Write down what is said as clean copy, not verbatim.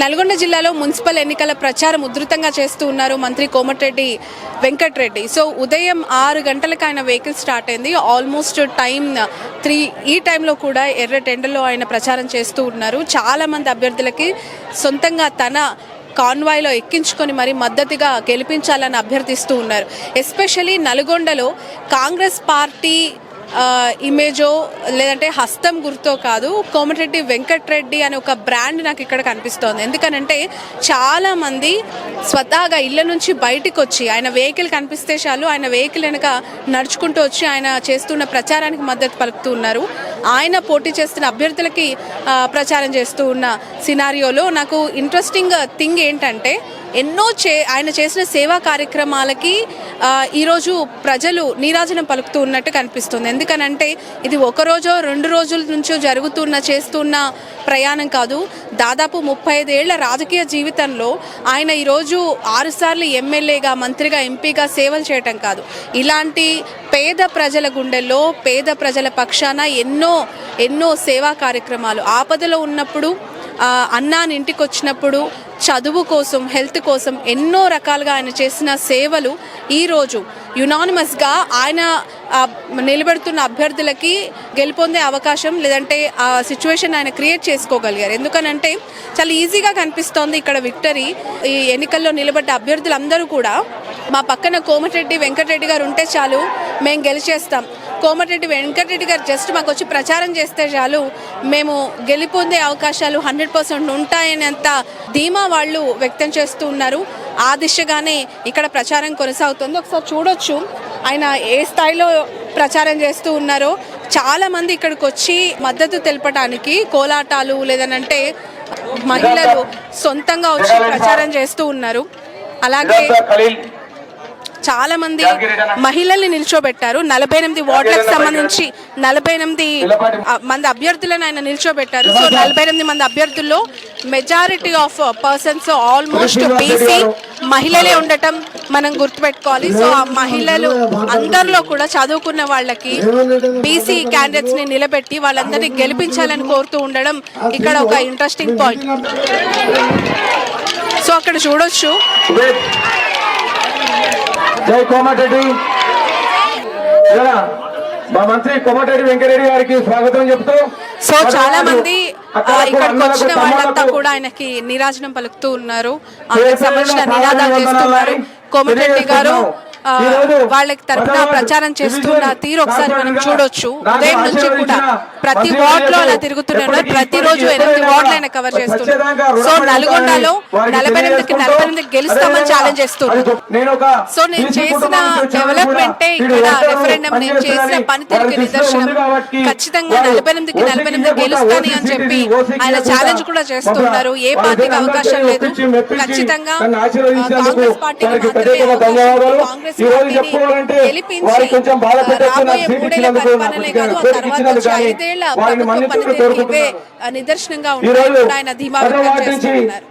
నల్గొండ జిల్లాలో మున్సిపల్ ఎన్నికల ప్రచారం ఉధృతంగా చేస్తూ ఉన్నారు మంత్రి కోమటిరెడ్డి వెంకటరెడ్డి. సో ఉదయం 6 గంటలకు ఆయన వెహికల్ స్టార్ట్ అయింది. ఆల్మోస్ట్ టైం 3 ఈ టైంలో కూడా ఎర్రటెండలో ఆయన ప్రచారం చేస్తూ ఉన్నారు. చాలామంది అభ్యర్థులకి సొంతంగా తన కాన్వాయ్లో ఎక్కించుకొని మరి మద్దతుగా గెలిపించాలని అభ్యర్థిస్తూ ఉన్నారు. ఎస్పెషలీ నల్గొండలో కాంగ్రెస్ పార్టీ ఇమేజో లేదంటే హస్తం గుర్తో కాదు, కోమటిరెడ్డి వెంకటరెడ్డి అనే ఒక బ్రాండ్ నాకు ఇక్కడ కనిపిస్తోంది. ఎందుకనంటే చాలామంది స్వతహాగా ఇళ్ళ నుంచి బయటికి వచ్చి ఆయన వెహికల్ కనిపిస్తే చాలు ఆయన వెహికల్ వెనక నడుచుకుంటూ వచ్చి ఆయన చేస్తున్న ప్రచారానికి మద్దతు పలుకుతూ ఉన్నారు. ఆయన పోటీ చేస్తున్న అభ్యర్థులకి ప్రచారం చేస్తూ ఉన్న సినారియోలో నాకు ఇంట్రెస్టింగ్ థింగ్ ఏంటంటే ఆయన చేసిన సేవా కార్యక్రమాలకి ఈరోజు ప్రజలు నీరాజనం పలుకుతూ ఉన్నట్టు కనిపిస్తుంది. ఎందుకనంటే ఇది ఒకరోజో 2 రోజుల నుంచో చేస్తున్న ప్రయాణం కాదు. దాదాపు 35 ఏళ్ల రాజకీయ జీవితంలో ఆయన ఈరోజు 6 సార్లు ఎమ్మెల్యేగా, మంత్రిగా, ఎంపీగా సేవలు చేయటం కాదు, ఇలాంటి పేద ప్రజల గుండెల్లో పేద ప్రజల పక్షాన ఎన్నో సేవా కార్యక్రమాలు, ఆపదలో ఉన్నప్పుడు అన్నాన్ని ఇంటికి వచ్చినప్పుడు చదువు కోసం, హెల్త్ కోసం ఎన్నో రకాలుగా ఆయన చేసిన సేవలు ఈరోజు యునానిమస్గా ఆయన నిలబెడుతున్న అభ్యర్థులకి గెలుపొందే అవకాశం లేదంటే ఆ సిచ్యువేషన్ ఆయన క్రియేట్ చేసుకోగలిగారు. ఎందుకనంటే చాలా ఈజీగా కనిపిస్తోంది ఇక్కడ విక్టరీ. ఈ ఎన్నికల్లో నిలబడ్డ అభ్యర్థులందరూ కూడా మా పక్కన కోమటిరెడ్డి వెంకటరెడ్డి గారు ఉంటే చాలు మేము గెలిచేస్తాం, కోమటిరెడ్డి వెంకటరెడ్డి గారు జస్ట్ మాకు వచ్చి ప్రచారం చేస్తే చాలు మేము గెలిపొందే అవకాశాలు 100% ఉంటాయనేంత ధీమా వాళ్ళు వ్యక్తం చేస్తూ ఉన్నారు. ఆ దిశగానే ఇక్కడ ప్రచారం కొనసాగుతుంది. ఒకసారి చూడొచ్చు ఆయన ఏ స్థాయిలో ప్రచారం చేస్తూ ఉన్నారో. చాలామంది ఇక్కడికి వచ్చి మద్దతు తెలపడానికి కోలాటాలు లేదనంటే మహిళలు సొంతంగా వచ్చి ప్రచారం చేస్తూ ఉన్నారు. అలాగే చాలా మంది మహిళల్ని నిల్చోబెట్టారు. 48 వార్డులకు సంబంధించి 48 మంది అభ్యర్థులను ఆయన నిల్చోబెట్టారు. సో 48 మంది అభ్యర్థుల్లో majority of persons almost BC మహిళలే ఉండటం మనం గుర్తుపెట్టుకోవాలి. సో ఆ మహిళలు అందరిలో కూడా చదువుకున్న వాళ్ళకి బీసీ క్యాండిడేట్స్ ని నిలబెట్టి వాళ్ళందరినీ గెలిపించాలని కోరుతూ ఉండడం ఇక్కడ ఒక ఇంట్రెస్టింగ్ పాయింట్. సో అక్కడ చూడొచ్చు జై కోమటిరెడ్డి, మా మంత్రి కోమటిరెడ్డి వెంకటరెడ్డి గారికి స్వాగతం చెప్తూ సో చాలా మంది ఇక్కడికి వచ్చిన వాళ్ళంతా కూడా ఆయనకి నీరాజనం పలుకుతూ ఉన్నారు, ఆయనకు సంబంధించిన నినాదాలు చేస్తున్నారు. కోమటిరెడ్డి గారు వాళ్ళకి తరఫున ప్రచారం చేస్తున్న తీరు ఒకసారి మనం చూడొచ్చు. ఉదయం నుంచి కూడా ప్రతి వార్డ్ లో అలా తిరుగుతున్నారు. ప్రతిరోజు 8 వార్డులు ఆయన కవర్ చేస్తున్నారు. సో నల్గొండలో 48కి 48 గెలుస్తామని ఛాలెంజ్ చేస్తున్నారు. సో నేను చేసిన డెవలప్మెంటే ఇక్కడ రెఫరెండం, నేను చేసిన పనితీరుకి నిదర్శనం. ఖచ్చితంగా 48కి 48 గెలుస్తాను అని చెప్పి ఆయన ఛాలెంజ్ కూడా చేస్తున్నారు. ఏ పార్టీకి అవకాశం లేదు, ఖచ్చితంగా కాంగ్రెస్ పార్టీకి కాంగ్రెస్ గెలిపించి రాబోయే 3 ఏళ్ల పరిపాలనే కాదు, ఆ తర్వాత వచ్చే 5 ఏళ్ల ప్రభుత్వ పనితీరుకి ఇవే నిదర్శనంగా ఉంటాయని ఆయన ధీమా వ్యక్తం చేస్తున్నారు.